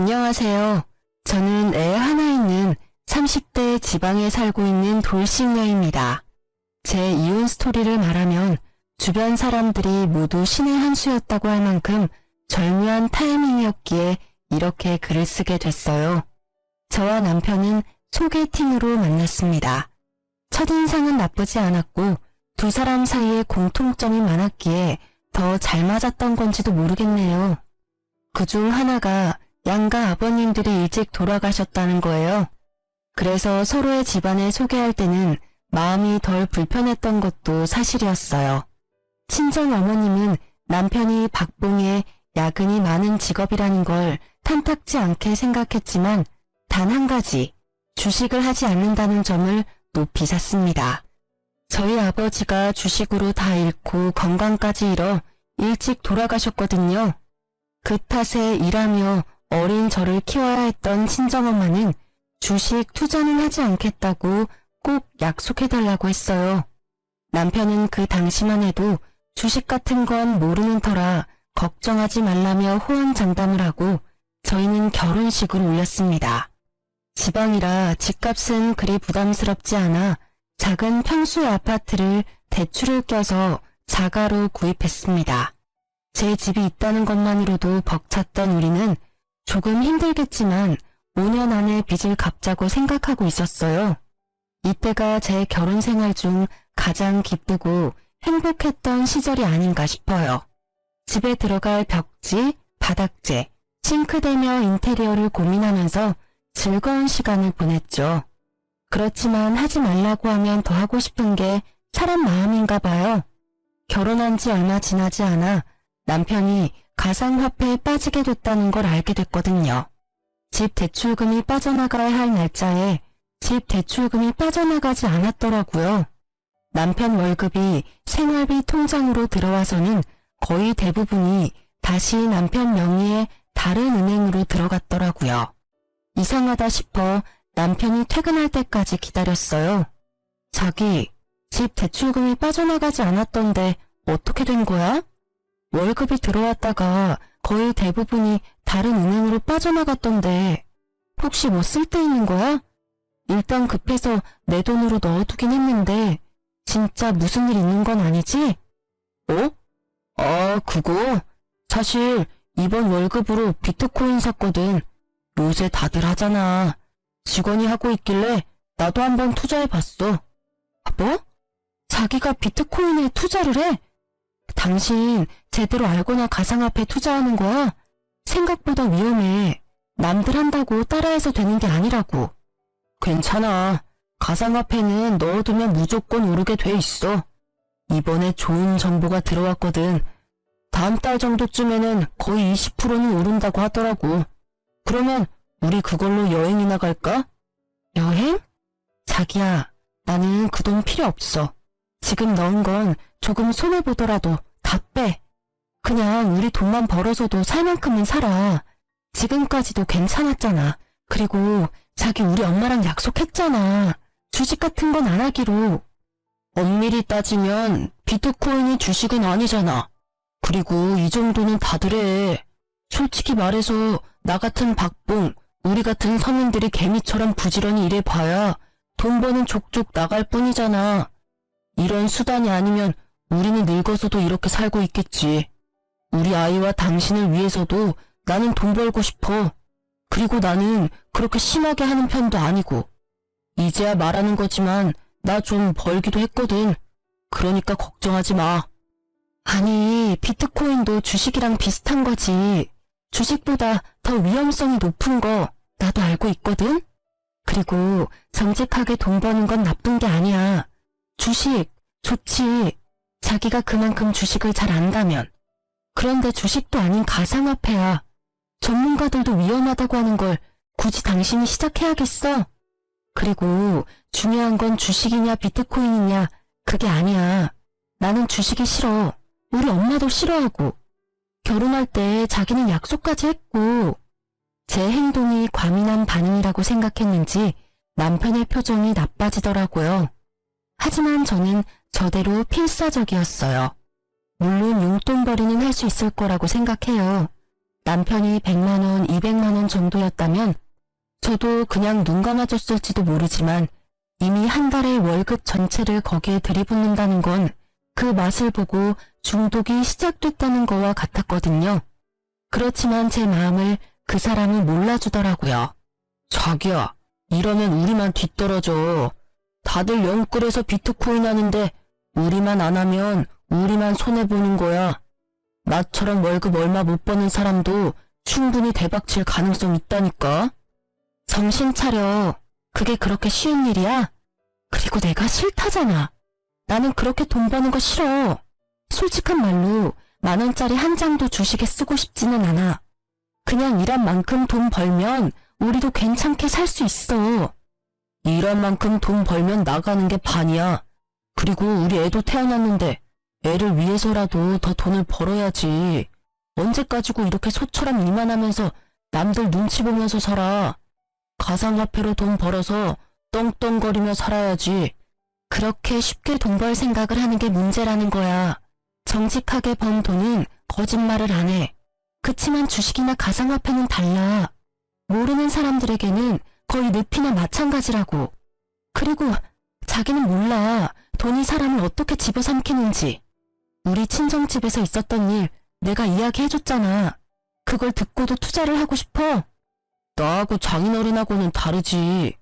안녕하세요. 저는 애 하나 있는 30대 지방에 살고 있는 돌싱녀입니다. 제 이혼 스토리를 말하면 주변 사람들이 모두 신의 한 수였다고 할 만큼 절묘한 타이밍이었기에 이렇게 글을 쓰게 됐어요. 저와 남편은 소개팅으로 만났습니다. 첫인상은 나쁘지 않았고 두 사람 사이에 공통점이 많았기에 더 잘 맞았던 건지도 모르겠네요. 그중 하나가 양가 아버님들이 일찍 돌아가셨다는 거예요. 그래서 서로의 집안을 소개할 때는 마음이 덜 불편했던 것도 사실이었어요. 친정 어머님은 남편이 박봉에 야근이 많은 직업이라는 걸 탐탁지 않게 생각했지만 단 한 가지, 주식을 하지 않는다는 점을 높이 샀습니다. 저희 아버지가 주식으로 다 잃고 건강까지 잃어 일찍 돌아가셨거든요. 그 탓에 일하며 어린 저를 키워야 했던 친정엄마는 주식 투자는 하지 않겠다고 꼭 약속해달라고 했어요. 남편은 그 당시만 해도 주식 같은 건 모르는 터라 걱정하지 말라며 호언장담을 하고 저희는 결혼식을 올렸습니다. 지방이라 집값은 그리 부담스럽지 않아 작은 평수의 아파트를 대출을 껴서 자가로 구입했습니다. 제 집이 있다는 것만으로도 벅찼던 우리는 조금 힘들겠지만 5년 안에 빚을 갚자고 생각하고 있었어요. 이때가 제 결혼 생활 중 가장 기쁘고 행복했던 시절이 아닌가 싶어요. 집에 들어갈 벽지, 바닥재, 싱크대며 인테리어를 고민하면서 즐거운 시간을 보냈죠. 그렇지만 하지 말라고 하면 더 하고 싶은 게 사람 마음인가 봐요. 결혼한 지 얼마 지나지 않아 남편이 가상화폐에 빠지게 됐다는 걸 알게 됐거든요. 집 대출금이 빠져나가야 할 날짜에 집 대출금이 빠져나가지 않았더라고요. 남편 월급이 생활비 통장으로 들어와서는 거의 대부분이 다시 남편 명의의 다른 은행으로 들어갔더라고요. 이상하다 싶어 남편이 퇴근할 때까지 기다렸어요. 자기, 집 대출금이 빠져나가지 않았던데 어떻게 된 거야? 월급이 들어왔다가 거의 대부분이 다른 은행으로 빠져나갔던데 혹시 뭐 쓸 데 있는 거야? 일단 급해서 내 돈으로 넣어두긴 했는데 진짜 무슨 일 있는 건 아니지? 어? 아, 그거? 사실 이번 월급으로 비트코인 샀거든. 요새 다들 하잖아. 직원이 하고 있길래 나도 한번 투자해봤어. 뭐? 자기가 비트코인에 투자를 해? 당신 제대로 알고나 가상화폐 투자하는 거야? 생각보다 위험해. 남들 한다고 따라해서 되는 게 아니라고. 괜찮아. 가상화폐는 넣어두면 무조건 오르게 돼 있어. 이번에 좋은 정보가 들어왔거든. 다음 달 정도쯤에는 거의 20%는 오른다고 하더라고. 그러면 우리 그걸로 여행이나 갈까? 여행? 자기야, 나는 그 돈 필요 없어. 지금 넣은 건 조금 손해보더라도 다 빼. 그냥 우리 돈만 벌어서도 살 만큼은 살아. 지금까지도 괜찮았잖아. 그리고 자기 우리 엄마랑 약속했잖아. 주식 같은 건 안 하기로. 엄밀히 따지면 비트코인이 주식은 아니잖아. 그리고 이 정도는 다들 해. 솔직히 말해서 나 같은 박봉, 우리 같은 서민들이 개미처럼 부지런히 일해봐야 돈 버는 족족 나갈 뿐이잖아. 이런 수단이 아니면 우리는 늙어서도 이렇게 살고 있겠지. 우리 아이와 당신을 위해서도 나는 돈 벌고 싶어. 그리고 나는 그렇게 심하게 하는 편도 아니고. 이제야 말하는 거지만 나 좀 벌기도 했거든. 그러니까 걱정하지 마. 아니, 비트코인도 주식이랑 비슷한 거지. 주식보다 더 위험성이 높은 거 나도 알고 있거든? 그리고 정직하게 돈 버는 건 나쁜 게 아니야. 주식 좋지. 자기가 그만큼 주식을 잘 안다면. 그런데 주식도 아닌 가상화폐야. 전문가들도 위험하다고 하는 걸 굳이 당신이 시작해야겠어? 그리고 중요한 건 주식이냐 비트코인이냐 그게 아니야. 나는 주식이 싫어. 우리 엄마도 싫어하고. 결혼할 때 자기는 약속까지 했고. 제 행동이 과민한 반응이라고 생각했는지 남편의 표정이 나빠지더라고요. 하지만 저는 저대로 필사적이었어요. 물론 용돈벌이는 할 수 있을 거라고 생각해요. 남편이 100만 원, 200만 원 정도였다면 저도 그냥 눈 감아줬을지도 모르지만 이미 한 달의 월급 전체를 거기에 들이붓는다는 건 그 맛을 보고 중독이 시작됐다는 거와 같았거든요. 그렇지만 제 마음을 그 사람은 몰라주더라고요. 자기야, 이러면 우리만 뒤떨어져. 다들 영끌에서 비트코인 하는데 우리만 안 하면 우리만 손해보는 거야. 나처럼 월급 얼마 못 버는 사람도 충분히 대박칠 가능성 있다니까. 정신 차려. 그게 그렇게 쉬운 일이야? 그리고 내가 싫다잖아. 나는 그렇게 돈 버는 거 싫어. 솔직한 말로 10,000원짜리 한 장도 주식에 쓰고 싶지는 않아. 그냥 일한 만큼 돈 벌면 우리도 괜찮게 살 수 있어. 일한 만큼 돈 벌면 나가는 게 반이야. 그리고 우리 애도 태어났는데 애를 위해서라도 더 돈을 벌어야지. 언제까지고 이렇게 소처럼 일만 하면서 남들 눈치 보면서 살아. 가상화폐로 돈 벌어서 떵떵거리며 살아야지. 그렇게 쉽게 돈 벌 생각을 하는 게 문제라는 거야. 정직하게 번 돈은 거짓말을 안 해. 그치만 주식이나 가상화폐는 달라. 모르는 사람들에게는 거의 늪이나 마찬가지라고. 그리고 자기는 몰라. 돈이 사람을 어떻게 집어삼키는지. 우리 친정집에서 있었던 일 내가 이야기해줬잖아. 그걸 듣고도 투자를 하고 싶어? 나하고 장인어른하고는 다르지.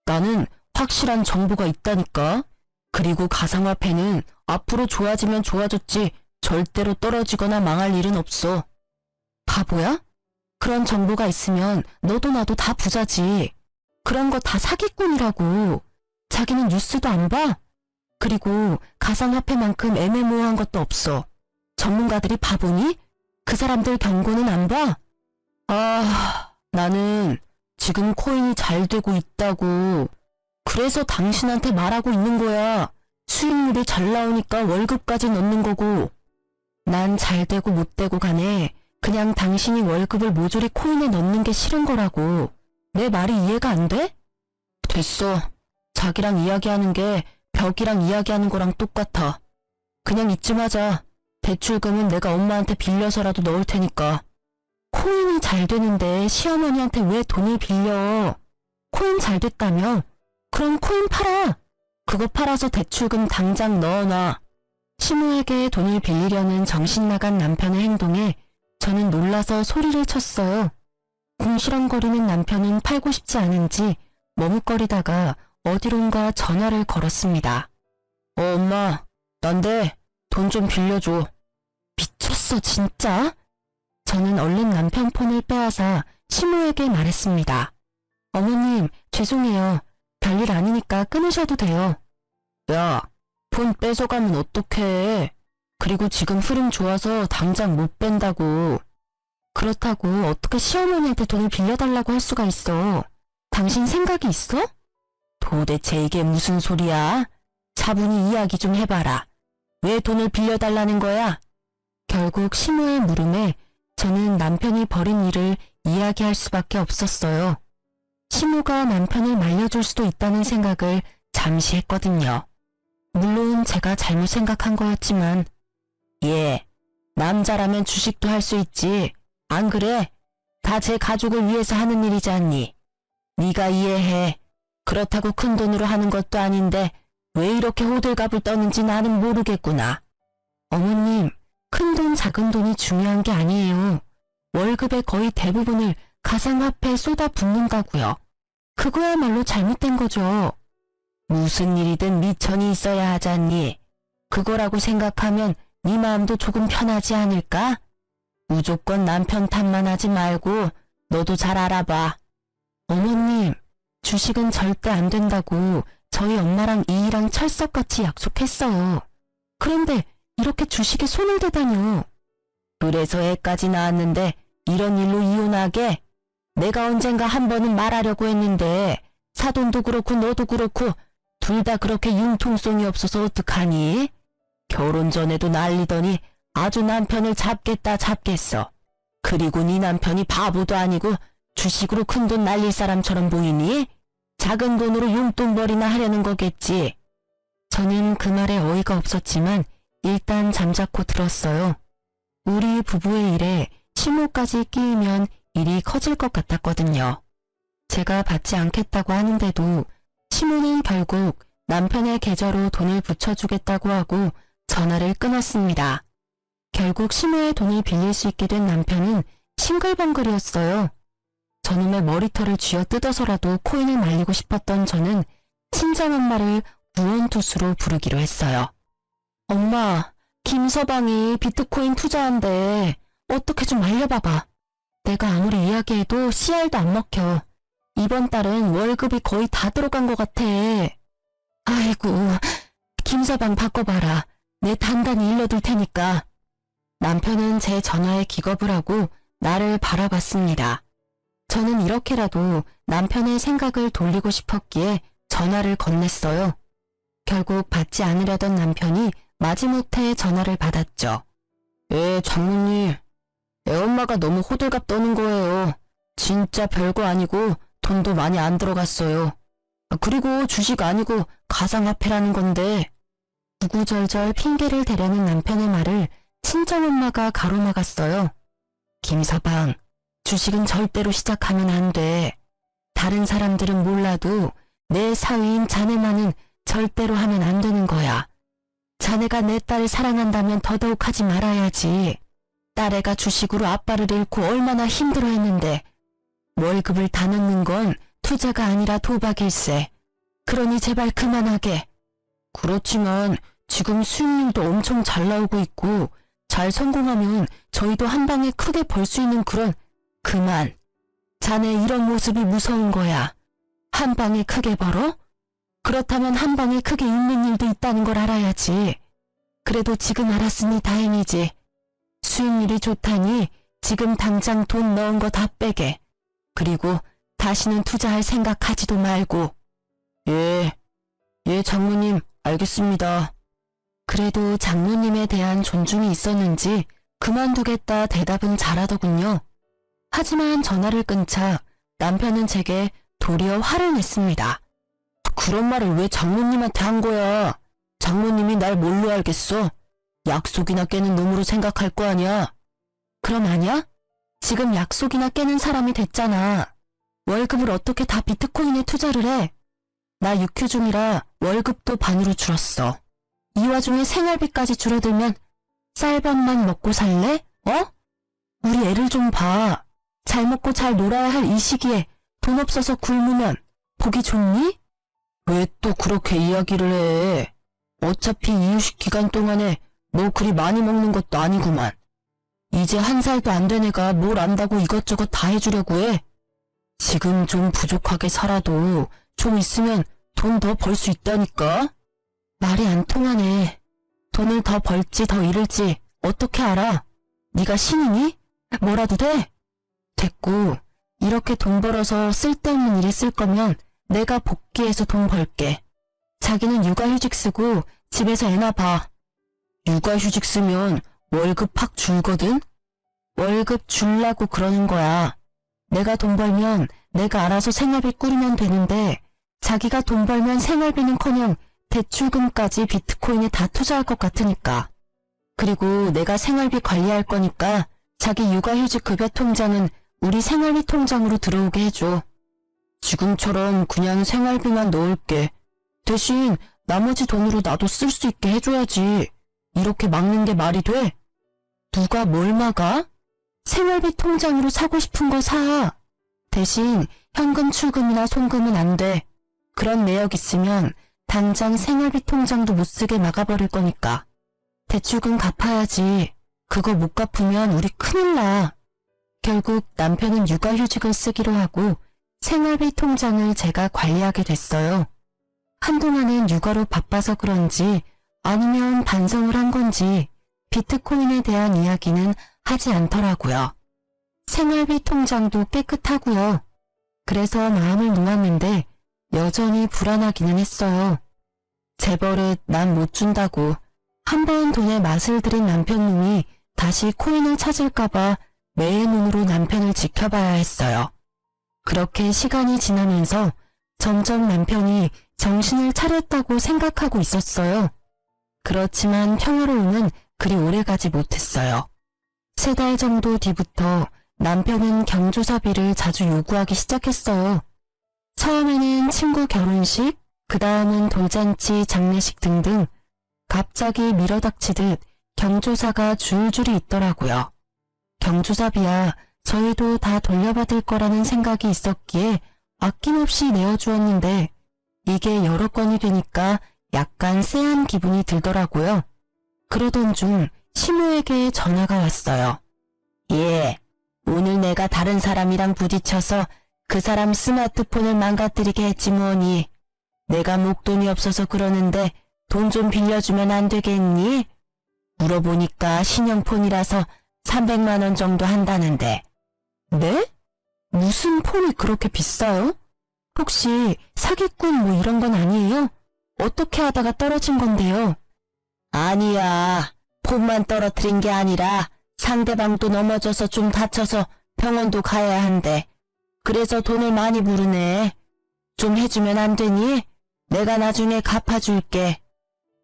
나는 확실한 정보가 있다니까. 그리고 가상화폐는 앞으로 좋아지면 좋아졌지 절대로 떨어지거나 망할 일은 없어. 바보야? 그런 정보가 있으면 너도 나도 다 부자지. 그런 거 다 사기꾼이라고. 자기는 뉴스도 안 봐? 그리고 가상화폐만큼 애매모호한 것도 없어. 전문가들이 바보니? 그 사람들 경고는 안 봐? 나는 지금 코인이 잘 되고 있다고. 그래서 당신한테 말하고 있는 거야. 수익률이 잘 나오니까 월급까지 넣는 거고. 난 잘 되고 못 되고 간에 그냥 당신이 월급을 모조리 코인에 넣는 게 싫은 거라고. 내 말이 이해가 안 돼? 됐어. 자기랑 이야기하는 게 벽이랑 이야기하는 거랑 똑같아. 그냥 이쯤 하자. 대출금은 내가 엄마한테 빌려서라도 넣을 테니까. 코인이 잘 되는데 시어머니한테 왜 돈을 빌려? 코인 잘 됐다며? 그럼 코인 팔아. 그거 팔아서 대출금 당장 넣어놔. 시무에게 돈을 빌리려는 정신나간 남편의 행동에 저는 놀라서 소리를 쳤어요. 궁시렁거리는 남편은 팔고 싶지 않은지 머뭇거리다가 어디론가 전화를 걸었습니다. 엄마, 난데 돈 좀 빌려줘. 미쳤어 진짜? 저는 얼른 남편 폰을 빼앗아 시무에게 말했습니다. 어머님, 죄송해요. 별일 아니니까 끊으셔도 돼요. 야, 폰 뺏어가면 어떡해. 그리고 지금 흐름 좋아서 당장 못 뺀다고. 그렇다고 어떻게 시어머니한테 돈을 빌려달라고 할 수가 있어. 당신 생각이 있어? 도대체 이게 무슨 소리야? 차분히 이야기 좀 해봐라. 왜 돈을 빌려달라는 거야? 결국 시무의 물음에 저는 남편이 벌인 일을 이야기할 수밖에 없었어요. 시무가 남편을 말려줄 수도 있다는 생각을 잠시 했거든요. 물론 제가 잘못 생각한 거였지만 남자라면 주식도 할 수 있지. 안 그래? 다 제 가족을 위해서 하는 일이지 않니? 네가 이해해. 그렇다고 큰 돈으로 하는 것도 아닌데 왜 이렇게 호들갑을 떠는지 나는 모르겠구나. 어머님, 큰 돈 작은 돈이 중요한 게 아니에요. 월급의 거의 대부분을 가상화폐에 쏟아붓는다고요. 그거야말로 잘못된 거죠. 무슨 일이든 미천이 있어야 하잖니. 그거라고 생각하면 네 마음도 조금 편하지 않을까? 무조건 남편 탓만 하지 말고 너도 잘 알아봐. 어머님, 주식은 절대 안 된다고 저희 엄마랑 이이랑 철석같이 약속했어요. 그런데 이렇게 주식에 손을 대다뇨. 그래서 애까지 낳았는데 이런 일로 이혼하게? 내가 언젠가 한 번은 말하려고 했는데 사돈도 그렇고 너도 그렇고 둘 다 그렇게 융통성이 없어서 어떡하니? 결혼 전에도 난리더니 아주 남편을 잡겠다 잡겠어. 그리고 네 남편이 바보도 아니고 주식으로 큰 돈 날릴 사람처럼 보이니? 작은 돈으로 용돈벌이나 하려는 거겠지. 저는 그 말에 어이가 없었지만 일단 잠자코 들었어요. 우리 부부의 일에 시모까지 끼이면 일이 커질 것 같았거든요. 제가 받지 않겠다고 하는데도 시모는 결국 남편의 계좌로 돈을 붙여주겠다고 하고 전화를 끊었습니다. 결국 시모의 돈을 빌릴 수 있게 된 남편은 싱글벙글이었어요. 저놈의 머리털을 쥐어 뜯어서라도 코인을 말리고 싶었던 저는 친정엄마를 구원투수로 부르기로 했어요. 엄마, 김서방이 비트코인 투자한대. 어떻게 좀 알려봐봐. 내가 아무리 이야기해도 CR도 안 먹혀. 이번 달은 월급이 거의 다 들어간 것 같아. 아이고, 김서방 바꿔봐라. 내 단단히 일러둘 테니까. 남편은 제 전화에 기겁을 하고 나를 바라봤습니다. 저는 이렇게라도 남편의 생각을 돌리고 싶었기에 전화를 건넸어요. 결국 받지 않으려던 남편이 마지못해 전화를 받았죠. 장모님. 애엄마가 너무 호들갑 떠는 거예요. 진짜 별거 아니고 돈도 많이 안 들어갔어요. 그리고 주식 아니고 가상화폐라는 건데. 구구절절 핑계를 대려는 남편의 말을 친정엄마가 가로막았어요. 김서방, 주식은 절대로 시작하면 안 돼. 다른 사람들은 몰라도 내 사위인 자네만은 절대로 하면 안 되는 거야. 자네가 내 딸을 사랑한다면 더더욱 하지 말아야지. 딸애가 주식으로 아빠를 잃고 얼마나 힘들어했는데 월급을 다 넣는 건 투자가 아니라 도박일세. 그러니 제발 그만하게. 그렇지만 지금 수익률도 엄청 잘 나오고 있고 잘 성공하면 저희도 한 방에 크게 벌 수 있는 그런. 그만. 자네 이런 모습이 무서운 거야. 한 방에 크게 벌어? 그렇다면 한 방에 크게 잃는 일도 있다는 걸 알아야지. 그래도 지금 알았으니 다행이지. 수익률이 좋다니 지금 당장 돈 넣은 거 다 빼게. 그리고 다시는 투자할 생각하지도 말고. 예, 장모님, 알겠습니다. 그래도 장모님에 대한 존중이 있었는지 그만두겠다 대답은 잘하더군요. 하지만 전화를 끊자 남편은 제게 도리어 화를 냈습니다. 그런 말을 왜 장모님한테 한 거야? 장모님이 날 뭘로 알겠어? 약속이나 깨는 놈으로 생각할 거 아니야? 그럼 아냐? 지금 약속이나 깨는 사람이 됐잖아. 월급을 어떻게 다 비트코인에 투자를 해? 나 육휴 중이라 월급도 반으로 줄었어. 이 와중에 생활비까지 줄어들면 쌀밥만 먹고 살래? 우리 애를 좀 봐. 잘 먹고 잘 놀아야 할 이 시기에 돈 없어서 굶으면 보기 좋니? 왜 또 그렇게 이야기를 해? 어차피 이유식 기간 동안에 너 그리 많이 먹는 것도 아니구만. 이제 1살도 안 된 애가 뭘 안다고 이것저것 다 해주려고 해. 지금 좀 부족하게 살아도 좀 있으면 돈 더 벌 수 있다니까? 말이 안 통하네. 돈을 더 벌지 더 잃을지 어떻게 알아? 네가 신이니? 뭐라도 돼? 됐고, 이렇게 돈 벌어서 쓸데없는 일에 쓸 거면 내가 복귀해서 돈 벌게. 자기는 육아휴직 쓰고 집에서 애나 봐. 육아휴직 쓰면 월급 팍 줄거든? 월급 줄라고 그러는 거야. 내가 돈 벌면 내가 알아서 생활비 꾸리면 되는데 자기가 돈 벌면 생활비는커녕 대출금까지 비트코인에 다 투자할 것 같으니까. 그리고 내가 생활비 관리할 거니까 자기 육아휴직 급여 통장은 우리 생활비 통장으로 들어오게 해줘. 지금처럼 그냥 생활비만 넣을게. 대신 나머지 돈으로 나도 쓸 수 있게 해줘야지. 이렇게 막는 게 말이 돼? 누가 뭘 막아? 생활비 통장으로 사고 싶은 거 사. 대신 현금 출금이나 송금은 안 돼. 그런 내역 있으면 당장 생활비 통장도 못 쓰게 막아버릴 거니까. 대출금 갚아야지. 그거 못 갚으면 우리 큰일 나. 결국 남편은 육아휴직을 쓰기로 하고 생활비 통장을 제가 관리하게 됐어요. 한동안은 육아로 바빠서 그런지 아니면 반성을 한 건지 비트코인에 대한 이야기는 하지 않더라고요. 생활비 통장도 깨끗하고요. 그래서 마음을 놓았는데 여전히 불안하기는 했어요. 재벌에 난 못 준다고 한 번 돈에 맛을 들인 남편님이 다시 코인을 찾을까봐 매의 눈으로 남편을 지켜봐야 했어요. 그렇게 시간이 지나면서 점점 남편이 정신을 차렸다고 생각하고 있었어요. 그렇지만 평화로움은 그리 오래가지 못했어요. 3달 정도 뒤부터 남편은 경조사비를 자주 요구하기 시작했어요. 처음에는 친구 결혼식, 그 다음은 돌잔치, 장례식 등등 갑자기 밀어닥치듯 경조사가 줄줄이 있더라고요. 경조사비야 저희도 다 돌려받을 거라는 생각이 있었기에 아낌없이 내어주었는데 이게 여러 건이 되니까 약간 쎄한 기분이 들더라고요. 그러던 중 시모에게 전화가 왔어요. 예, 오늘 내가 다른 사람이랑 부딪혀서 그 사람 스마트폰을 망가뜨리게 했지 뭐니. 내가 목돈이 없어서 그러는데 돈 좀 빌려주면 안 되겠니? 물어보니까 신형폰이라서 300만 원 정도 한다는데. 네? 무슨 폰이 그렇게 비싸요? 혹시 사기꾼 뭐 이런 건 아니에요? 어떻게 하다가 떨어진 건데요? 아니야. 폰만 떨어뜨린 게 아니라 상대방도 넘어져서 좀 다쳐서 병원도 가야 한대. 그래서 돈을 많이 부르네. 좀 해주면 안 되니? 내가 나중에 갚아줄게.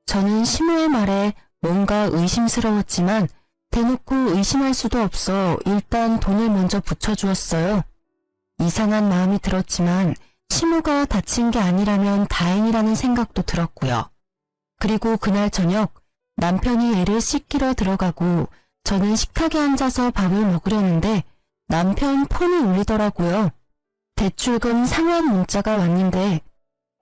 저는 시모의 말에 뭔가 의심스러웠지만 대놓고 의심할 수도 없어 일단 돈을 먼저 붙여주었어요. 이상한 마음이 들었지만 시모가 다친 게 아니라면 다행이라는 생각도 들었고요. 그리고 그날 저녁 남편이 애를 씻기러 들어가고 저는 식탁에 앉아서 밥을 먹으려는데 남편 폰이 울리더라고요. 대출금 상환 문자가 왔는데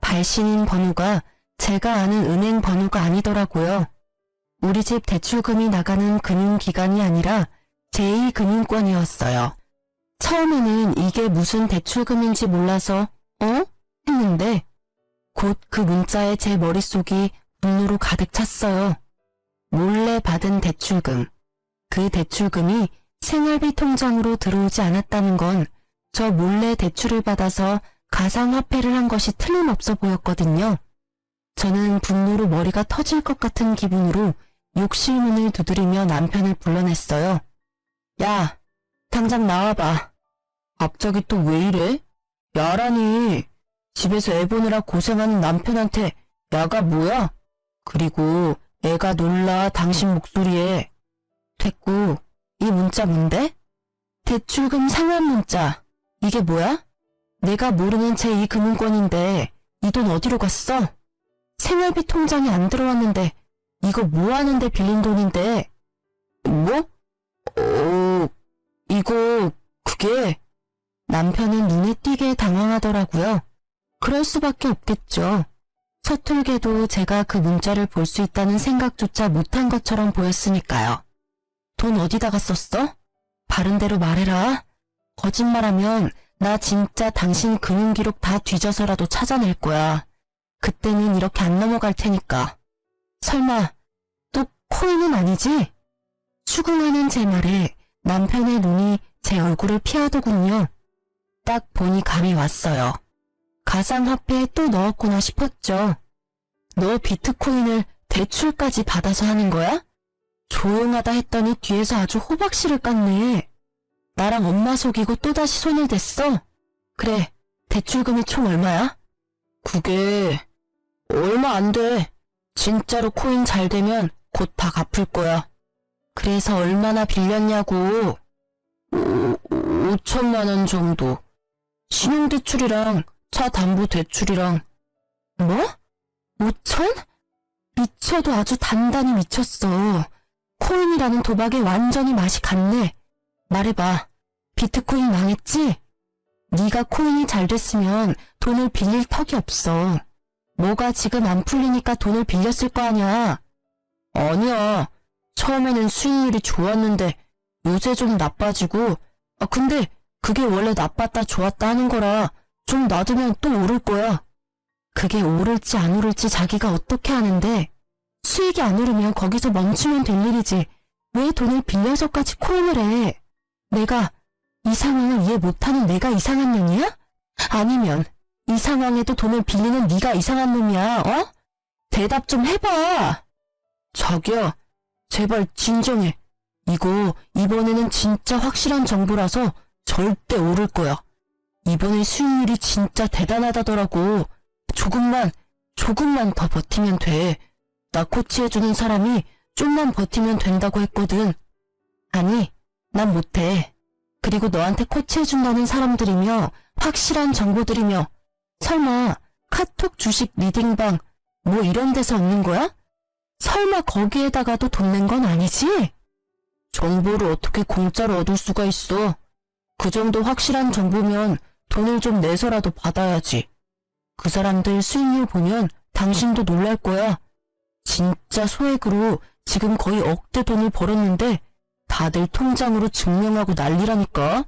발신인 번호가 제가 아는 은행 번호가 아니더라고요. 우리 집 대출금이 나가는 금융기관이 아니라 제2금융권이었어요. 처음에는 이게 무슨 대출금인지 몰라서 했는데 곧 그 문자에 제 머릿속이 분노로 가득 찼어요. 몰래 받은 대출금. 그 대출금이 생활비 통장으로 들어오지 않았다는 건 저 몰래 대출을 받아서 가상화폐를 한 것이 틀림없어 보였거든요. 저는 분노로 머리가 터질 것 같은 기분으로 욕실 문을 두드리며 남편을 불러냈어요. 야, 당장 나와봐. 갑자기 또 왜 이래? 야라니. 집에서 애 보느라 고생하는 남편한테 야가 뭐야? 그리고 애가 놀라 당신 목소리에. 됐고, 이 문자 뭔데? 대출금 상환 문자. 이게 뭐야? 내가 모르는 제2금융권인데 이 돈 어디로 갔어? 생활비 통장에 안 들어왔는데 이거 뭐 하는데 빌린 돈인데. 뭐? 이거 그게. 남편은 눈에 띄게 당황하더라고요. 그럴 수밖에 없겠죠. 서툴게도 제가 그 문자를 볼 수 있다는 생각조차 못한 것처럼 보였으니까요. 돈 어디다가 썼어? 바른대로 말해라. 거짓말하면 나 진짜 당신 금융기록 다 뒤져서라도 찾아낼 거야. 그때는 이렇게 안 넘어갈 테니까. 설마 또 코인은 아니지? 추궁하는 제 말에 남편의 눈이 제 얼굴을 피하더군요. 딱 보니 감이 왔어요. 가상화폐에 또 넣었구나 싶었죠. 너 비트코인을 대출까지 받아서 하는 거야? 조용하다 했더니 뒤에서 아주 호박씨를 깠네. 나랑 엄마 속이고 또다시 손을 댔어? 그래, 대출금이 총 얼마야? 그게 얼마 안 돼. 진짜로 코인 잘 되면 곧 다 갚을 거야. 그래서 얼마나 빌렸냐고. 5천만 원 정도. 신용대출이랑 차 담보 대출이랑. 뭐? 5천? 미쳐도 아주 단단히 미쳤어. 코인이라는 도박에 완전히 맛이 갔네. 말해봐. 비트코인 망했지? 네가 코인이 잘 됐으면 돈을 빌릴 턱이 없어. 뭐가 지금 안 풀리니까 돈을 빌렸을 거 아니야. 아니야. 처음에는 수익률이 좋았는데 요새 좀 나빠지고. 근데 그게 원래 나빴다 좋았다 하는 거라 좀 놔두면 또 오를 거야. 그게 오를지 안 오를지 자기가 어떻게 아는데. 수익이 안 오르면 거기서 멈추면 될 일이지. 왜 돈을 빌려서까지 코인을 해? 내가 이 상황을 이해 못하는 내가 이상한 놈이야? 아니면 이 상황에도 돈을 빌리는 네가 이상한 놈이야, 어? 대답 좀 해봐. 자기야, 제발 진정해. 이거 이번에는 진짜 확실한 정보라서 절대 오를 거야. 이번에 수익률이 진짜 대단하다더라고. 조금만 더 버티면 돼. 나 코치해주는 사람이 좀만 버티면 된다고 했거든. 아니, 난 못해. 그리고 너한테 코치해준다는 사람들이며 확실한 정보들이며 설마 카톡 주식 리딩방 뭐 이런 데서 얻는 거야? 설마 거기에다가도 돈 낸 건 아니지? 정보를 어떻게 공짜로 얻을 수가 있어? 그 정도 확실한 정보면 돈을 좀 내서라도 받아야지. 그 사람들 수익률 보면 당신도 놀랄 거야. 진짜 소액으로 지금 거의 억대 돈을 벌었는데 다들 통장으로 증명하고 난리라니까.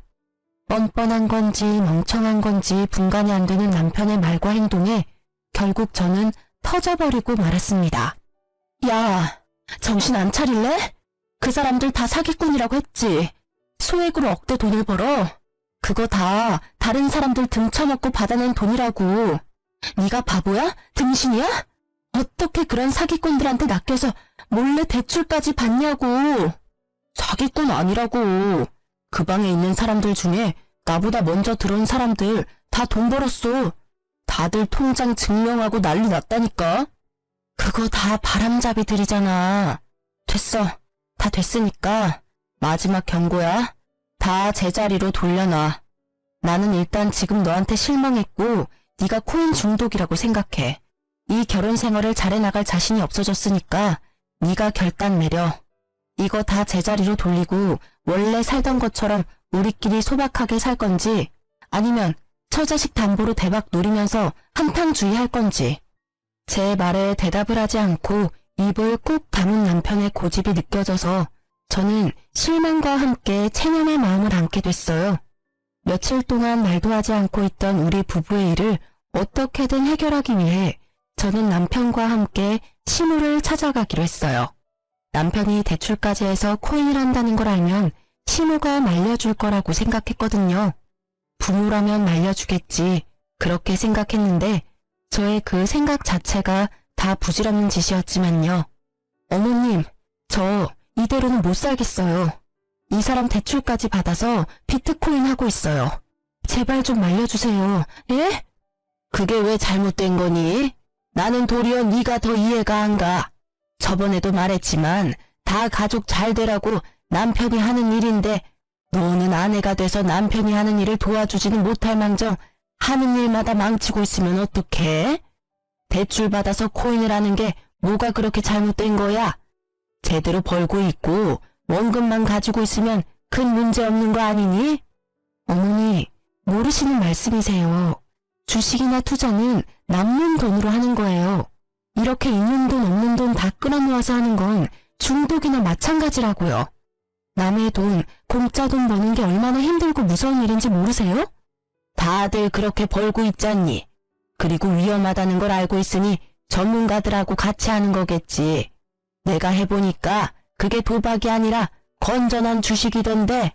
뻔뻔한 건지 멍청한 건지 분간이 안 되는 남편의 말과 행동에 결국 저는 터져버리고 말았습니다. 야, 정신 안 차릴래? 그 사람들 다 사기꾼이라고 했지. 소액으로 억대 돈을 벌어. 그거 다 다른 사람들 등쳐먹고 받아낸 돈이라고. 네가 바보야? 등신이야? 어떻게 그런 사기꾼들한테 낚여서 몰래 대출까지 받냐고. 사기꾼 아니라고. 그 방에 있는 사람들 중에 나보다 먼저 들어온 사람들 다 돈 벌었어. 다들 통장 증명하고 난리 났다니까. 그거 다 바람잡이들이잖아. 됐어. 다 됐으니까 마지막 경고야. 다 제자리로 돌려놔. 나는 일단 지금 너한테 실망했고 네가 코인 중독이라고 생각해. 이 결혼 생활을 잘해나갈 자신이 없어졌으니까 네가 결단 내려. 이거 다 제자리로 돌리고 원래 살던 것처럼 우리끼리 소박하게 살 건지 아니면 처자식 담보로 대박 노리면서 한탕주의 할 건지. 제 말에 대답을 하지 않고 입을 꾹 다문 남편의 고집이 느껴져서 저는 실망과 함께 체념의 마음을 안게 됐어요. 며칠 동안 말도 하지 않고 있던 우리 부부의 일을 어떻게든 해결하기 위해 저는 남편과 함께 시무를 찾아가기로 했어요. 남편이 대출까지 해서 코인을 한다는 걸 알면 시무가 말려줄 거라고 생각했거든요. 부모라면 말려주겠지. 그렇게 생각했는데 저의 그 생각 자체가 다 부질없는 짓이었지만요. 어머님, 저 이대로는 못 살겠어요. 이 사람 대출까지 받아서 비트코인 하고 있어요. 제발 좀 말려주세요. 예? 그게 왜 잘못된 거니? 나는 도리어 네가 더 이해가 안 가. 저번에도 말했지만 다 가족 잘 되라고 남편이 하는 일인데 너는 아내가 돼서 남편이 하는 일을 도와주지는 못할 망정 하는 일마다 망치고 있으면 어떡해? 대출 받아서 코인을 하는 게 뭐가 그렇게 잘못된 거야? 제대로 벌고 있고 원금만 가지고 있으면 큰 문제 없는 거 아니니? 어머니, 모르시는 말씀이세요. 주식이나 투자는 남는 돈으로 하는 거예요. 이렇게 있는 돈 없는 돈 다 끌어모아서 하는 건 중독이나 마찬가지라고요. 남의 돈, 공짜 돈 버는 게 얼마나 힘들고 무서운 일인지 모르세요? 다들 그렇게 벌고 있잖니. 그리고 위험하다는 걸 알고 있으니 전문가들하고 같이 하는 거겠지. 내가 해보니까 그게 도박이 아니라 건전한 주식이던데.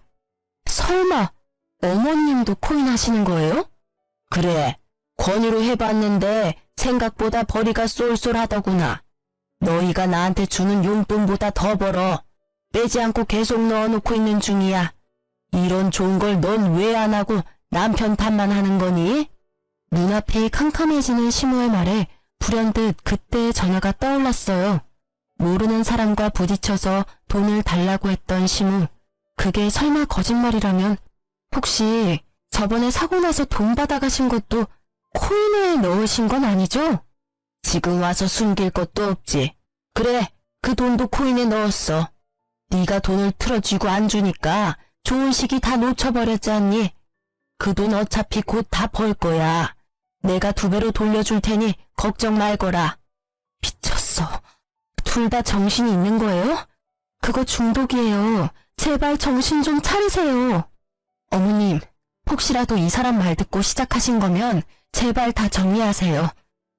설마 어머님도 코인 하시는 거예요? 그래, 권유로 해봤는데 생각보다 벌이가 쏠쏠하더구나. 너희가 나한테 주는 용돈보다 더 벌어. 빼지 않고 계속 넣어놓고 있는 중이야. 이런 좋은 걸 넌 왜 안 하고 남편 탓만 하는 거니? 눈앞이 캄캄해지는 시모의 말에 불현듯 그때의 전화가 떠올랐어요. 모르는 사람과 부딪혀서 돈을 달라고 했던 시무. 그게 설마 거짓말이라면 혹시 저번에 사고 나서 돈 받아가신 것도 코인에 넣으신 건 아니죠? 지금 와서 숨길 것도 없지. 그래, 그 돈도 코인에 넣었어. 네가 돈을 틀어쥐고 안 주니까 좋은 시기 다 놓쳐버렸지 않니? 그 돈 어차피 곧 다 벌 거야. 내가 2배로 돌려줄 테니 걱정 말거라. 미쳤어. 둘 다 정신이 있는 거예요? 그거 중독이에요. 제발 정신 좀 차리세요. 어머님, 혹시라도 이 사람 말 듣고 시작하신 거면 제발 다 정리하세요.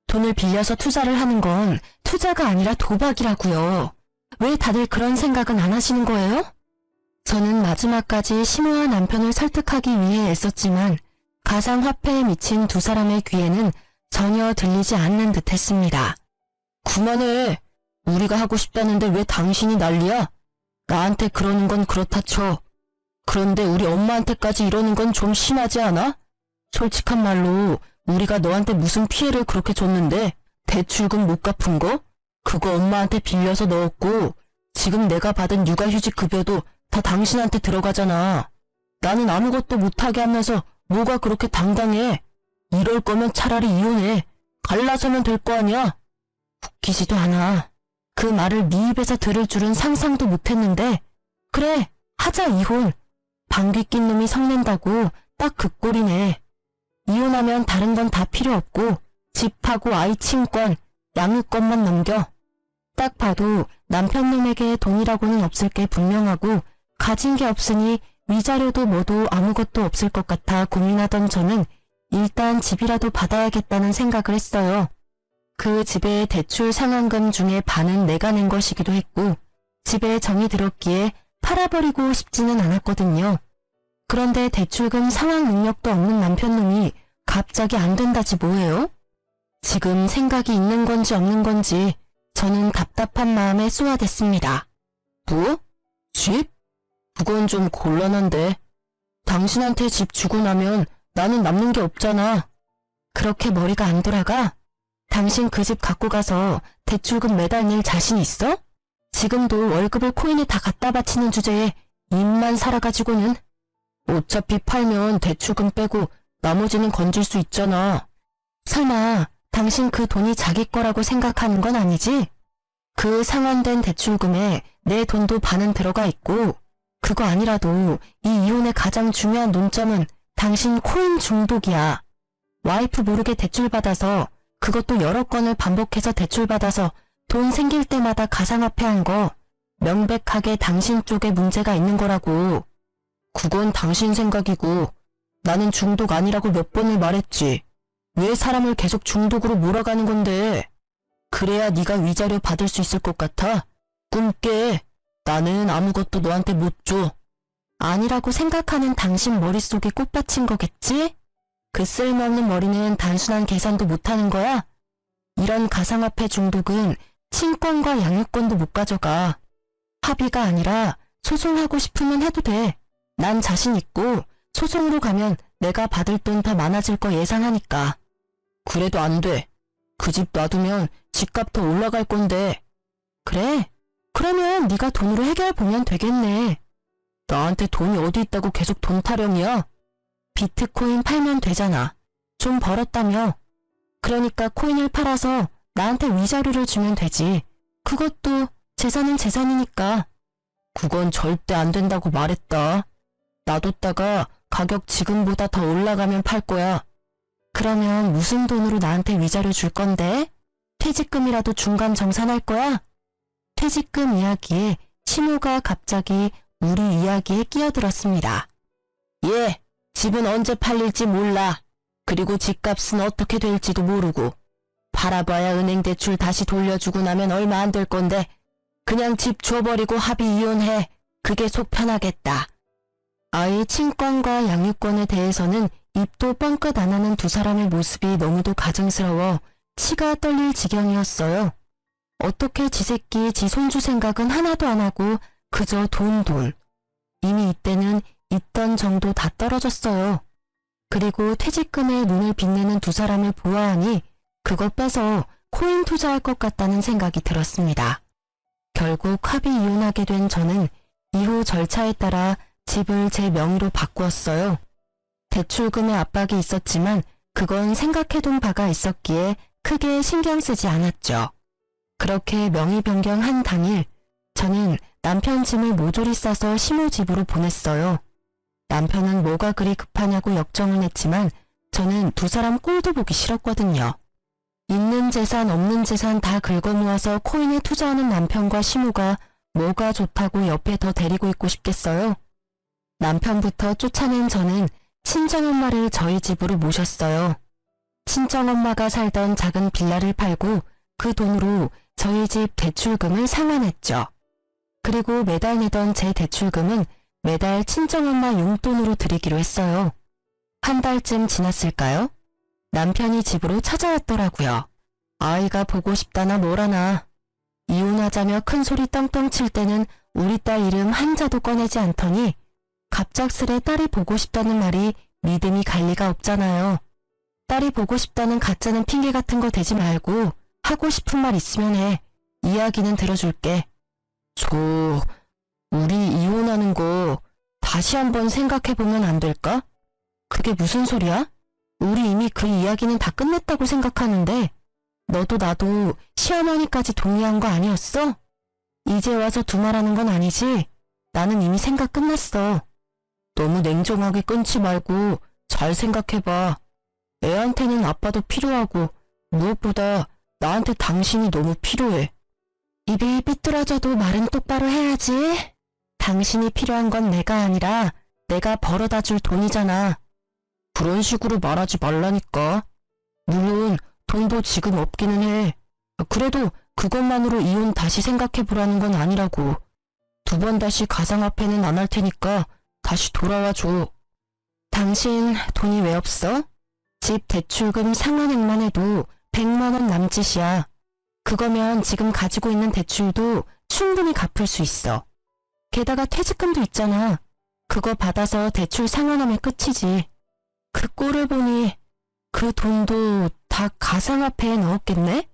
돈을 빌려서 투자를 하는 건 투자가 아니라 도박이라고요. 왜 다들 그런 생각은 안 하시는 거예요? 저는 마지막까지 시모와 남편을 설득하기 위해 애썼지만 가상화폐에 미친 두 사람의 귀에는 전혀 들리지 않는 듯 했습니다. 그만해. 우리가 하고 싶다는데 왜 당신이 난리야? 나한테 그러는 건 그렇다 쳐. 그런데 우리 엄마한테까지 이러는 건 좀 심하지 않아? 솔직한 말로 우리가 너한테 무슨 피해를 그렇게 줬는데 대출금 못 갚은 거? 그거 엄마한테 빌려서 넣었고 지금 내가 받은 육아휴직 급여도 다 당신한테 들어가잖아. 나는 아무것도 못하게 하면서 뭐가 그렇게 당당해. 이럴 거면 차라리 이혼해. 갈라서면 될 거 아니야. 웃기지도 않아. 그 말을 네 입에서 들을 줄은 상상도 못했는데 그래, 하자 이혼. 방귀 낀 놈이 성낸다고 딱 그 꼴이네. 이혼하면 다른 건 다 필요 없고 집하고 아이 친권, 양육권만 넘겨. 딱 봐도 남편 놈에게 돈이라고는 없을 게 분명하고 가진 게 없으니 위자료도 뭐도 아무것도 없을 것 같아 고민하던 저는 일단 집이라도 받아야겠다는 생각을 했어요. 그 집의 대출 상환금 중에 반은 내가 낸 것이기도 했고 집에 정이 들었기에 팔아버리고 싶지는 않았거든요. 그런데 대출금 상환 능력도 없는 남편놈이 갑자기 안 된다지 뭐예요? 지금 생각이 있는 건지 없는 건지 저는 답답한 마음에 쏘아댔습니다. 뭐? 집? 그건 좀 곤란한데. 당신한테 집 주고 나면 나는 남는 게 없잖아. 그렇게 머리가 안 돌아가? 당신 그 집 갖고 가서 대출금 매달 낼 자신 있어? 지금도 월급을 코인에 다 갖다 바치는 주제에 입만 살아가지고는. 어차피 팔면 대출금 빼고 나머지는 건질 수 있잖아. 설마 당신 그 돈이 자기 거라고 생각하는 건 아니지? 그 상환된 대출금에 내 돈도 반은 들어가 있고 그거 아니라도 이 이혼의 가장 중요한 논점은 당신 코인 중독이야. 와이프 모르게 대출받아서 그것도 여러 건을 반복해서 대출받아서 돈 생길 때마다 가상화폐 한 거 명백하게 당신 쪽에 문제가 있는 거라고. 그건 당신 생각이고 나는 중독 아니라고 몇 번을 말했지. 왜 사람을 계속 중독으로 몰아가는 건데. 그래야 네가 위자료 받을 수 있을 것 같아? 꿈 깨. 나는 아무것도 너한테 못 줘. 아니라고 생각하는 당신 머릿속에 꽃받친 거겠지? 그 쓸모없는 머리는 단순한 계산도 못하는 거야? 이런 가상화폐 중독은 친권과 양육권도 못 가져가. 합의가 아니라 소송하고 싶으면 해도 돼. 난 자신 있고 소송으로 가면 내가 받을 돈 더 많아질 거 예상하니까. 그래도 안 돼. 그 집 놔두면 집값 더 올라갈 건데. 그래? 그러면 네가 돈으로 해결보면 되겠네. 나한테 돈이 어디 있다고 계속 돈 타령이야? 비트코인 팔면 되잖아. 좀 벌었다며. 그러니까 코인을 팔아서 나한테 위자료를 주면 되지. 그것도 재산은 재산이니까. 그건 절대 안 된다고 말했다. 놔뒀다가 가격 지금보다 더 올라가면 팔 거야. 그러면 무슨 돈으로 나한테 위자료 줄 건데? 퇴직금이라도 중간 정산할 거야? 퇴직금 이야기에 신호가 갑자기 우리 이야기에 끼어들었습니다. 예, 집은 언제 팔릴지 몰라. 그리고 집값은 어떻게 될지도 모르고. 팔아봐야 은행 대출 다시 돌려주고 나면 얼마 안 될 건데 그냥 집 줘버리고 합의 이혼해. 그게 속 편하겠다. 아이 친권과 양육권에 대해서는 입도 뻥끗 안 하는 두 사람의 모습이 너무도 가증스러워 치가 떨릴 지경이었어요. 어떻게 지 새끼 지 손주 생각은 하나도 안 하고 그저 돈. 이미 이때는 있던 정도 다 떨어졌어요. 그리고 퇴직금에 눈을 빛내는 두 사람을 보아하니 그거 빼서 코인 투자할 것 같다는 생각이 들었습니다. 결국 합의 이혼하게 된 저는 이후 절차에 따라 집을 제 명의로 바꾸었어요. 대출금의 압박이 있었지만 그건 생각해둔 바가 있었기에 크게 신경 쓰지 않았죠. 그렇게 명의 변경한 당일 저는 남편 짐을 모조리 싸서 시모집으로 보냈어요. 남편은 뭐가 그리 급하냐고 역정을 냈지만 저는 두 사람 꼴도 보기 싫었거든요. 있는 재산 없는 재산 다 긁어모아서 코인에 투자하는 남편과 시모가 뭐가 좋다고 옆에 더 데리고 있고 싶겠어요. 남편부터 쫓아낸 저는 친정엄마를 저희 집으로 모셨어요. 친정엄마가 살던 작은 빌라를 팔고 그 돈으로 저희 집 대출금을 상환했죠. 그리고 매달 내던 제 대출금은 매달 친정엄마 용돈으로 드리기로 했어요. 한 달쯤 지났을까요? 남편이 집으로 찾아왔더라고요. 아이가 보고 싶다나 뭐라나. 이혼하자며 큰소리 떵떵 칠 때는 우리 딸 이름 한자도 꺼내지 않더니 갑작스레 딸이 보고 싶다는 말이 믿음이 갈 리가 없잖아요. 딸이 보고 싶다는 가짜는 핑계 같은 거 대지 말고 하고 싶은 말 있으면 해. 이야기는 들어줄게. 우리 이혼하는 거 다시 한번 생각해보면 안 될까? 그게 무슨 소리야? 우리 이미 그 이야기는 다 끝냈다고 생각하는데 너도 나도 시어머니까지 동의한 거 아니었어? 이제 와서 두말하는 건 아니지? 나는 이미 생각 끝났어. 너무 냉정하게 끊지 말고 잘 생각해봐. 애한테는 아빠도 필요하고 무엇보다 나한테 당신이 너무 필요해. 입이 삐뚤어져도 말은 똑바로 해야지. 당신이 필요한 건 내가 아니라 내가 벌어다 줄 돈이잖아. 그런 식으로 말하지 말라니까. 물론 돈도 지금 없기는 해. 그래도 그것만으로 이혼 다시 생각해보라는 건 아니라고. 2번 다시 가상화폐는 안 할 테니까 다시 돌아와줘. 당신 돈이 왜 없어? 집 대출금 상환액만 해도 100만 원 남짓이야. 그거면 지금 가지고 있는 대출도 충분히 갚을 수 있어. 게다가 퇴직금도 있잖아. 그거 받아서 대출 상환하면 끝이지. 그 꼴을 보니 그 돈도 다 가상화폐에 넣었겠네?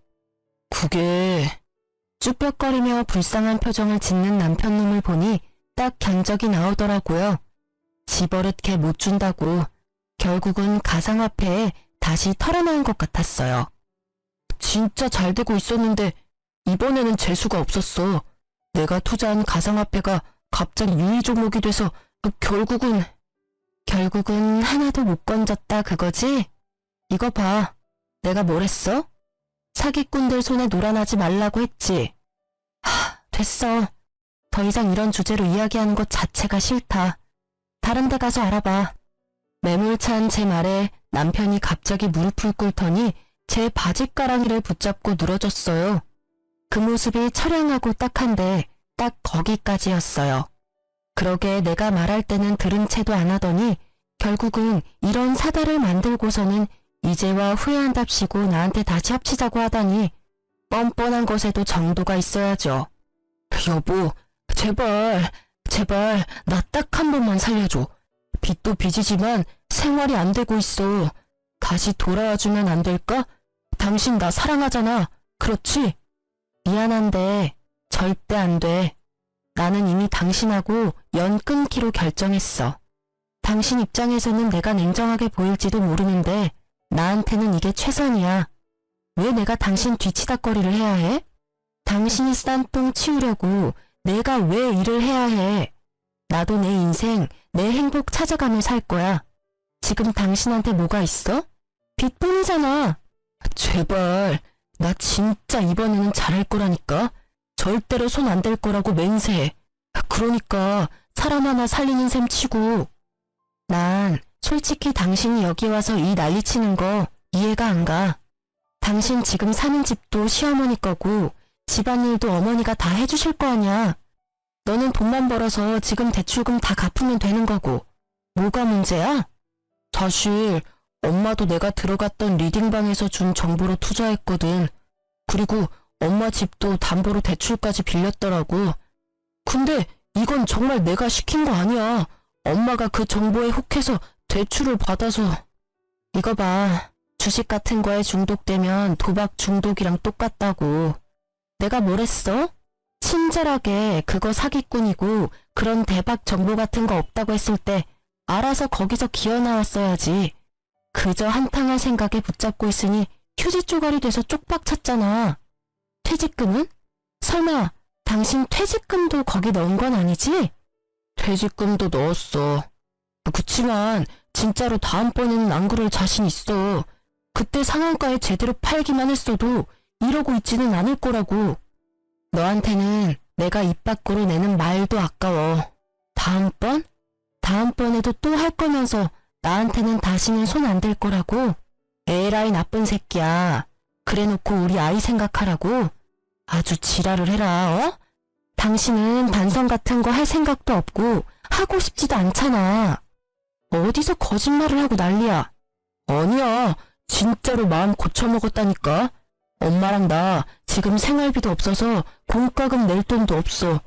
그게... 쭈뼛거리며 불쌍한 표정을 짓는 남편놈을 보니 딱 견적이 나오더라고요. 집어릇게 못 준다고 결국은 가상화폐에 다시 털어놓은 것 같았어요. 진짜 잘 되고 있었는데 이번에는 재수가 없었어. 내가 투자한 가상화폐가 갑자기 유의 종목이 돼서 결국은 하나도 못 건졌다 그거지? 이거 봐. 내가 뭘 했어? 사기꾼들 손에 놀아나지 말라고 했지. 됐어. 더 이상 이런 주제로 이야기하는 것 자체가 싫다. 다른 데 가서 알아봐. 매몰찬 제 말에 남편이 갑자기 무릎을 꿇더니 제 바짓가랑이를 붙잡고 늘어졌어요. 그 모습이 처량하고 딱한데 딱 거기까지였어요. 그러게 내가 말할 때는 들은 채도 안 하더니 결국은 이런 사달을 만들고서는 이제와 후회한답시고 나한테 다시 합치자고 하다니 뻔뻔한 것에도 정도가 있어야죠. 여보, 제발 나 딱 한 번만 살려줘. 빚도 빚이지만 생활이 안 되고 있어. 다시 돌아와주면 안 될까? 당신 나 사랑하잖아. 그렇지? 미안한데 절대 안 돼. 나는 이미 당신하고 연 끊기로 결정했어. 당신 입장에서는 내가 냉정하게 보일지도 모르는데 나한테는 이게 최선이야. 왜 내가 당신 뒤치다꺼리를 해야 해? 당신이 싼 똥 치우려고 내가 왜 일을 해야 해? 나도 내 인생, 내 행복 찾아가며 살 거야. 지금 당신한테 뭐가 있어? 빚뿐이잖아. 제발, 나 진짜 이번에는 잘할 거라니까. 절대로 손 안 댈 거라고 맹세해. 그러니까 사람 하나 살리는 셈 치고. 난 솔직히 당신이 여기 와서 이 난리치는 거 이해가 안 가. 당신 지금 사는 집도 시어머니 거고 집안일도 어머니가 다 해주실 거 아냐. 너는 돈만 벌어서 지금 대출금 다 갚으면 되는 거고. 뭐가 문제야? 사실 엄마도 내가 들어갔던 리딩방에서 준 정보로 투자했거든. 그리고 엄마 집도 담보로 대출까지 빌렸더라고. 근데 이건 정말 내가 시킨 거 아니야. 엄마가 그 정보에 혹해서 대출을 받아서. 이거 봐. 주식 같은 거에 중독되면 도박 중독이랑 똑같다고. 내가 뭘 했어? 친절하게 그거 사기꾼이고 그런 대박 정보 같은 거 없다고 했을 때 알아서 거기서 기어나왔어야지. 그저 한탕할 생각에 붙잡고 있으니 휴지 쪼가리 돼서 쪽박 찼잖아. 퇴직금은? 설마 당신 퇴직금도 거기 넣은 건 아니지? 퇴직금도 넣었어. 그치만 진짜로 다음번에는 안 그럴 자신 있어. 그때 상한가에 제대로 팔기만 했어도 이러고 있지는 않을 거라고. 너한테는 내가 입 밖으로 내는 말도 아까워. 다음번? 다음번에도 또 할 거면서 나한테는 다시는 손 안 댈 거라고? 에라이 나쁜 새끼야. 그래놓고 우리 아이 생각하라고? 아주 지랄을 해라, 어? 당신은 반성 같은 거 할 생각도 없고 하고 싶지도 않잖아. 어디서 거짓말을 하고 난리야. 아니야. 진짜로 마음 고쳐먹었다니까. 엄마랑 나 지금 생활비도 없어서 공과금 낼 돈도 없어.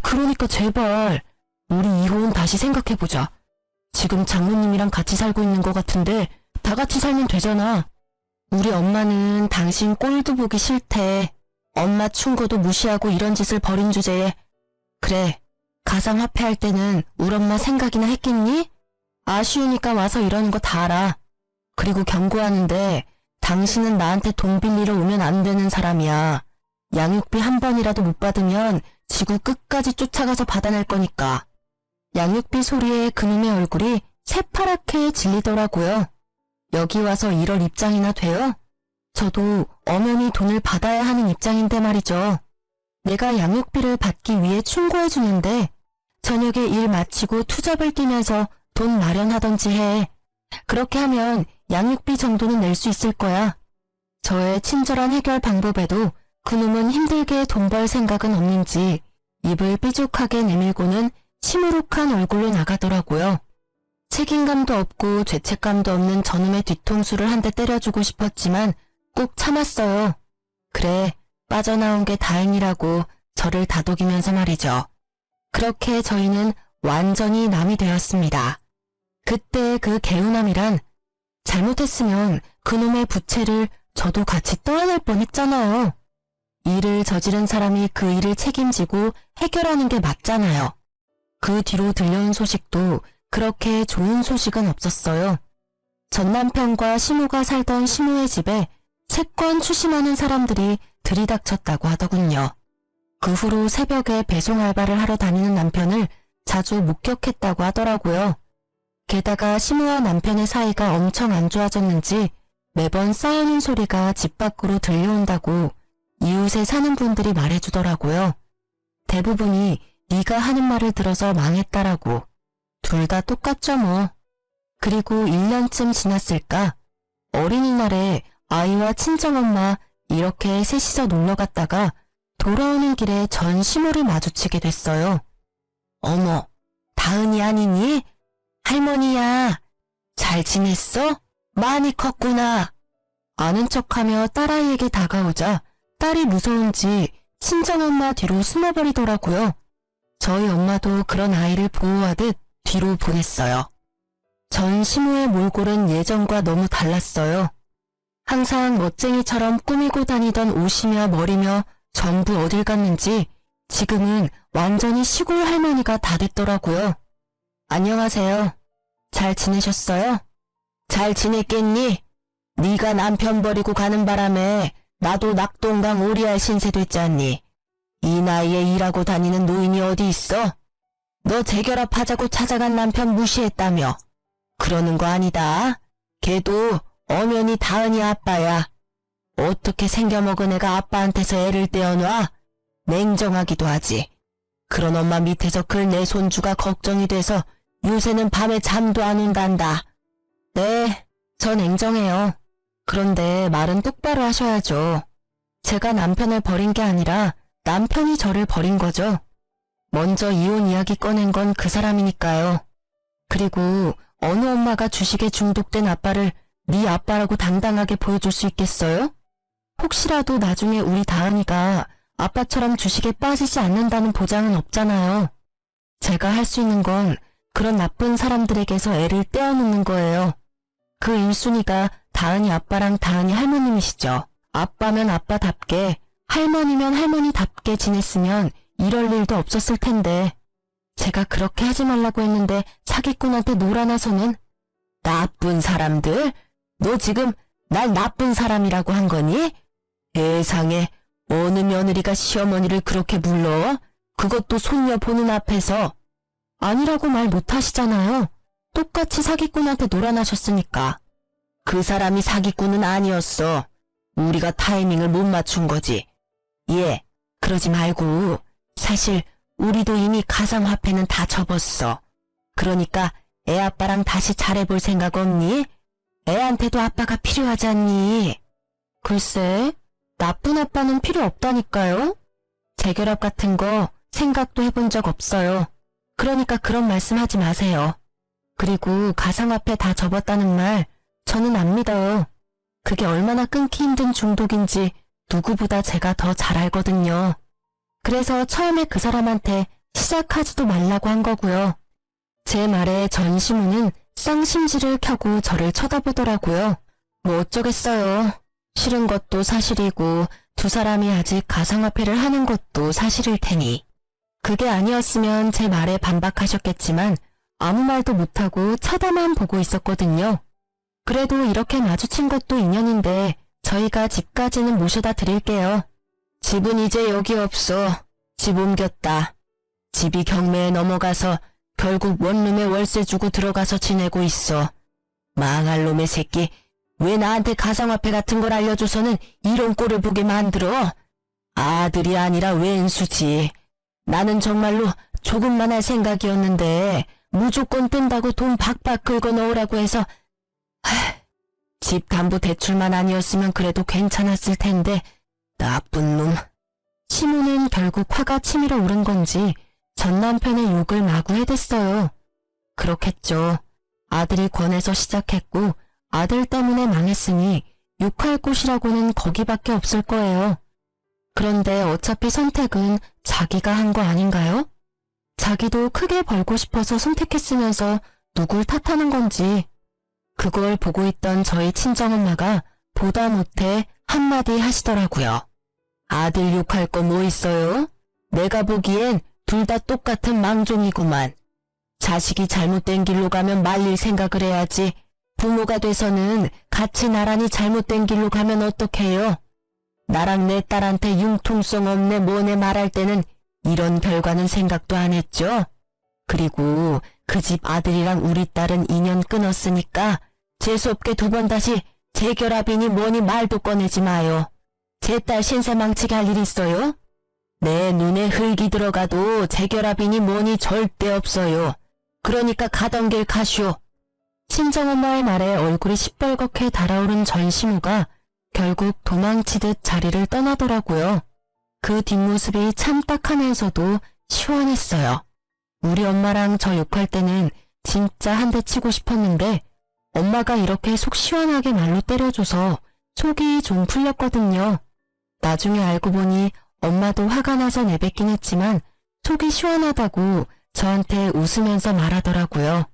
그러니까 제발 우리 이혼 다시 생각해보자. 지금 장모님이랑 같이 살고 있는 것 같은데 다 같이 살면 되잖아. 우리 엄마는 당신 꼴도 보기 싫대. 엄마 충고도 무시하고 이런 짓을 벌인 주제에. 그래, 가상화폐 할 때는 우리 엄마 생각이나 했겠니? 아쉬우니까 와서 이러는 거 다 알아. 그리고 경고하는데 당신은 나한테 돈 빌리러 오면 안 되는 사람이야. 양육비 한 번이라도 못 받으면 지구 끝까지 쫓아가서 받아낼 거니까. 양육비 소리에 그놈의 얼굴이 새파랗게 질리더라고요. 여기 와서 이럴 입장이나 돼요? 저도 엄연히 돈을 받아야 하는 입장인데 말이죠. 내가 양육비를 받기 위해 충고해 주는데 저녁에 일 마치고 투잡을 뛰면서 돈 마련하던지 해. 그렇게 하면 양육비 정도는 낼 수 있을 거야. 저의 친절한 해결 방법에도 그놈은 힘들게 돈 벌 생각은 없는지 입을 삐죽하게 내밀고는 시무룩한 얼굴로 나가더라고요. 책임감도 없고 죄책감도 없는 저놈의 뒤통수를 한 대 때려주고 싶었지만 꾹 참았어요. 그래, 빠져나온 게 다행이라고 저를 다독이면서 말이죠. 그렇게 저희는 완전히 남이 되었습니다. 그때 그 개운함이란 잘못했으면 그놈의 부채를 저도 같이 떠안을 뻔했잖아요. 일을 저지른 사람이 그 일을 책임지고 해결하는 게 맞잖아요. 그 뒤로 들려온 소식도 그렇게 좋은 소식은 없었어요. 전 남편과 시모가 살던 시모의 집에 채권 추심하는 사람들이 들이닥쳤다고 하더군요. 그 후로 새벽에 배송 알바를 하러 다니는 남편을 자주 목격했다고 하더라고요. 게다가 시모와 남편의 사이가 엄청 안 좋아졌는지 매번 싸우는 소리가 집 밖으로 들려온다고 이웃에 사는 분들이 말해주더라고요. 대부분이 네가 하는 말을 들어서 망했다라고. 둘 다 똑같죠 뭐. 그리고 1년쯤 지났을까? 어린이날에 아이와 친정엄마 이렇게 셋이서 놀러 갔다가 돌아오는 길에 전 시모를 마주치게 됐어요. 어머, 다은이 아니니? 할머니야. 잘 지냈어? 많이 컸구나. 아는 척하며 딸아이에게 다가오자 딸이 무서운지 친정엄마 뒤로 숨어버리더라고요. 저희 엄마도 그런 아이를 보호하듯 뒤로 보냈어요. 전 시모의 몰골은 예전과 너무 달랐어요. 항상 멋쟁이처럼 꾸미고 다니던 옷이며 머리며 전부 어딜 갔는지 지금은 완전히 시골 할머니가 다 됐더라고요. 안녕하세요. 잘 지내셨어요? 잘 지냈겠니? 네가 남편 버리고 가는 바람에 나도 낙동강 오리알 신세 됐지 않니? 이 나이에 일하고 다니는 노인이 어디 있어? 너 재결합하자고 찾아간 남편 무시했다며. 그러는 거 아니다. 걔도 엄연히 다은이 아빠야. 어떻게 생겨먹은 애가 아빠한테서 애를 떼어놔? 냉정하기도 하지. 그런 엄마 밑에서 글 내 손주가 걱정이 돼서 요새는 밤에 잠도 안 온단다. 네, 전 냉정해요. 그런데 말은 똑바로 하셔야죠. 제가 남편을 버린 게 아니라 남편이 저를 버린 거죠. 먼저 이혼 이야기 꺼낸 건 그 사람이니까요. 그리고 어느 엄마가 주식에 중독된 아빠를 네 아빠라고 당당하게 보여줄 수 있겠어요? 혹시라도 나중에 우리 다은이가 아빠처럼 주식에 빠지지 않는다는 보장은 없잖아요. 제가 할 수 있는 건 그런 나쁜 사람들에게서 애를 떼어놓는 거예요. 그 1순위가 다은이 아빠랑 다은이 할머님이시죠. 아빠면 아빠답게, 할머니면 할머니답게 지냈으면 이럴 일도 없었을 텐데 제가 그렇게 하지 말라고 했는데 사기꾼한테 놀아나서는 나쁜 사람들? 너 지금 날 나쁜 사람이라고 한 거니? 세상에 어느 며느리가 시어머니를 그렇게 불러? 그것도 손녀 보는 앞에서. 아니라고 말 못하시잖아요. 똑같이 사기꾼한테 놀아나셨으니까. 그 사람이 사기꾼은 아니었어. 우리가 타이밍을 못 맞춘 거지. 예, 그러지 말고 사실 우리도 이미 가상화폐는 다 접었어. 그러니까 애 아빠랑 다시 잘해볼 생각 없니? 애한테도 아빠가 필요하지 않니? 글쎄, 나쁜 아빠는 필요 없다니까요. 재결합 같은 거 생각도 해본 적 없어요. 그러니까 그런 말씀 하지 마세요. 그리고 가상화폐 다 접었다는 말 저는 안 믿어요. 그게 얼마나 끊기 힘든 중독인지 누구보다 제가 더 잘 알거든요. 그래서 처음에 그 사람한테 시작하지도 말라고 한 거고요. 제 말에 전시무는 쌍심지를 켜고 저를 쳐다보더라고요. 뭐 어쩌겠어요. 싫은 것도 사실이고 두 사람이 아직 가상화폐를 하는 것도 사실일 테니. 그게 아니었으면 제 말에 반박하셨겠지만 아무 말도 못하고 쳐다만 보고 있었거든요. 그래도 이렇게 마주친 것도 인연인데 저희가 집까지는 모셔다 드릴게요. 집은 이제 여기 없어. 집 옮겼다. 집이 경매에 넘어가서 결국 원룸에 월세 주고 들어가서 지내고 있어. 망할 놈의 새끼. 왜 나한테 가상화폐 같은 걸 알려줘서는 이런 꼴을 보게 만들어? 아들이 아니라 왼수지. 나는 정말로 조금만 할 생각이었는데 무조건 뜬다고 돈 박박 긁어 넣으라고 해서 집 담보 대출만 아니었으면 그래도 괜찮았을 텐데 나쁜 놈. 시모는 결국 화가 치밀어 오른 건지 전 남편의 욕을 마구 해댔어요. 그렇겠죠. 아들이 권해서 시작했고 아들 때문에 망했으니 욕할 곳이라고는 거기밖에 없을 거예요. 그런데 어차피 선택은 자기가 한 거 아닌가요? 자기도 크게 벌고 싶어서 선택했으면서 누굴 탓하는 건지. 그걸 보고 있던 저희 친정엄마가 보다 못해 한마디 하시더라고요. 아들 욕할 거 뭐 있어요? 내가 보기엔 둘 다 똑같은 망종이구만. 자식이 잘못된 길로 가면 말릴 생각을 해야지. 부모가 돼서는 같이 나란히 잘못된 길로 가면 어떡해요? 나랑 내 딸한테 융통성 없네 뭐네 말할 때는 이런 결과는 생각도 안 했죠. 그리고 그 집 아들이랑 우리 딸은 인연 끊었으니까 재수없게 두 번 다시 재결합이니 뭐니 말도 꺼내지 마요. 제 딸 신세 망치게 할 일 있어요? 내 눈에 흙이 들어가도 재결합이니 뭐니 절대 없어요. 그러니까 가던 길 가시오. 친정엄마의 말에 얼굴이 시뻘겋게 달아오른 전시무가 결국 도망치듯 자리를 떠나더라고요. 그 뒷모습이 참 딱하면서도 시원했어요. 우리 엄마랑 저 욕할 때는 진짜 한 대 치고 싶었는데 엄마가 이렇게 속 시원하게 말로 때려줘서 속이 좀 풀렸거든요. 나중에 알고 보니 엄마도 화가 나서 내뱉긴 했지만 속이 시원하다고 저한테 웃으면서 말하더라고요.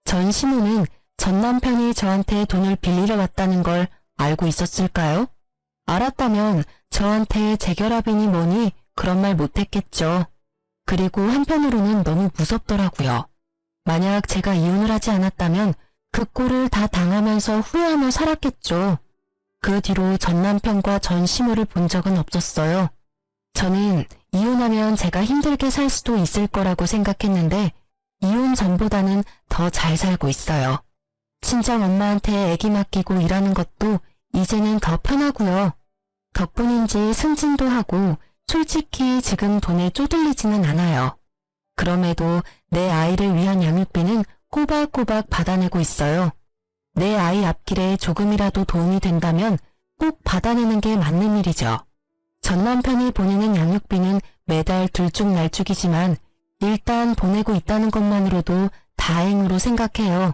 전시무는 전 남편이 저한테 돈을 빌리러 왔다는 걸 알고 있었을까요? 알았다면 저한테 재결합이니 뭐니 그런 말 못했겠죠. 그리고 한편으로는 너무 무섭더라고요. 만약 제가 이혼을 하지 않았다면 그 꼴을 다 당하면서 후회하며 살았겠죠. 그 뒤로 전 남편과 전 시모를 본 적은 없었어요. 저는 이혼하면 제가 힘들게 살 수도 있을 거라고 생각했는데 이혼 전보다는 더 잘 살고 있어요. 친정 엄마한테 애기 맡기고 일하는 것도 이제는 더 편하고요. 덕분인지 승진도 하고 솔직히 지금 돈에 쪼들리지는 않아요. 그럼에도 내 아이를 위한 양육비는 꼬박꼬박 받아내고 있어요. 내 아이 앞길에 조금이라도 도움이 된다면 꼭 받아내는 게 맞는 일이죠. 전 남편이 보내는 양육비는 매달 들쭉날쭉이지만 일단 보내고 있다는 것만으로도 다행으로 생각해요.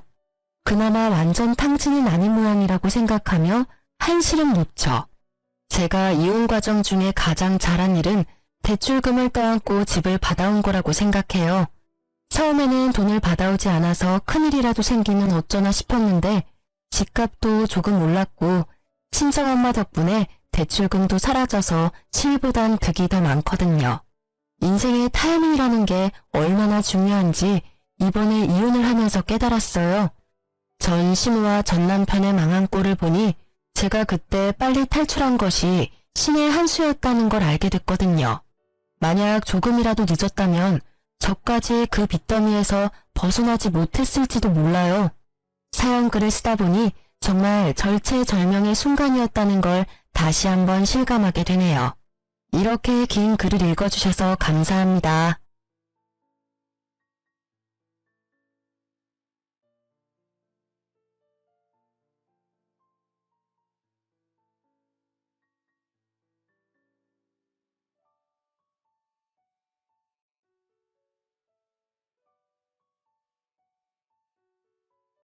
그나마 완전 탕진은 아닌 모양이라고 생각하며 한시름 놓죠. 제가 이혼 과정 중에 가장 잘한 일은 대출금을 떠안고 집을 받아온 거라고 생각해요. 처음에는 돈을 받아오지 않아서 큰일이라도 생기면 어쩌나 싶었는데 집값도 조금 올랐고 친정엄마 덕분에 대출금도 사라져서 실보단 득이 더 많거든요. 인생의 타이밍이라는 게 얼마나 중요한지 이번에 이혼을 하면서 깨달았어요. 전 시모와 전 남편의 망한 꼴을 보니 제가 그때 빨리 탈출한 것이 신의 한 수였다는 걸 알게 됐거든요. 만약 조금이라도 늦었다면 저까지 그 빚더미에서 벗어나지 못했을지도 몰라요. 사연글을 쓰다 보니 정말 절체절명의 순간이었다는 걸 다시 한번 실감하게 되네요. 이렇게 긴 글을 읽어주셔서 감사합니다.